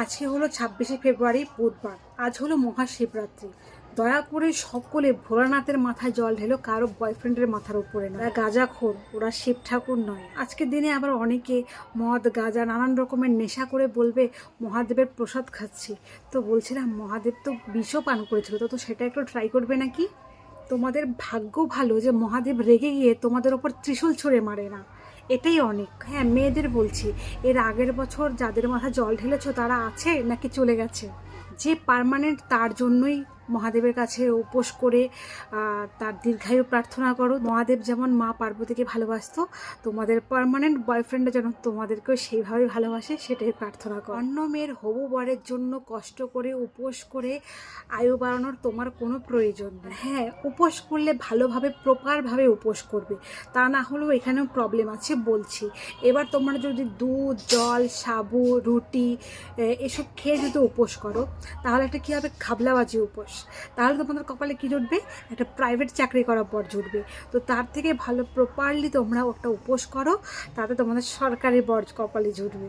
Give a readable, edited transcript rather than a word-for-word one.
আজকে হলো 26শে ফেব্রুয়ারি বুধবার। আজ হলো মহাশিবরাত্রি। দয়া করে সকলে ভোলানাথের মাথায় জল ঢেলো, কারো বয়ফ্রেন্ডের মাথার উপরে নয়। ওরা গাঁজাখোর, ওরা শিব ঠাকুর নয়। আজকের দিনে আবার অনেকে মদ গাঁজা নানান রকমের নেশা করে বলবে মহাদেবের প্রসাদ খাচ্ছি। তো বলছিলাম মহাদেব তো বিষও পান করেছিল, তো সেটা একটু ট্রাই করবে নাকি? তোমাদের ভাগ্য ভালো যে মহাদেব রেগে গিয়ে তোমাদের ওপর ত্রিশূল ছুঁড়ে মারে না, এটাই অনেক। হ্যাঁ, মেয়েদের বলছি, এর আগের বছর যাদের মাথা জল ঢেলেছো তারা আছে নাকি চলে গেছে? যে পার্মানেন্ট তার জন্যই মহাদেবের কাছে উপোস করে তার দীর্ঘায়ু প্রার্থনা করো। মহাদেব যেমন মা পার্বতীকে ভালোবাসতো, তোমাদের পার্মানেন্ট বয়ফ্রেন্ডে যেন তোমাদেরকেও সেইভাবে ভালোবাসে, সেটাই প্রার্থনা করো। অন্য মেয়ের হবু বরের জন্য কষ্ট করে উপোস করে আয়ু বাড়ানোর তোমার কোনো প্রয়োজন নেই। হ্যাঁ, উপোস করলে ভালোভাবে প্রপারভাবে উপোস করবে, তা না হলেও এখানেও প্রবলেম আছে বলছি। এবার তোমরা যদি দুধ জল সাবু রুটি এসব খেয়ে যদি উপোস করো, তাহলে একটা কী হবে, খাবলাবাজি উপোস। তাহলে তোমাদের কপালে কী জুটবে? একটা প্রাইভেট চাকরি করার পর জুটবে। তো তার থেকে ভালো প্রপারলি তোমরা একটা উপোস করো, তাতে তোমাদের সরকারি বর কপালে জুটবে।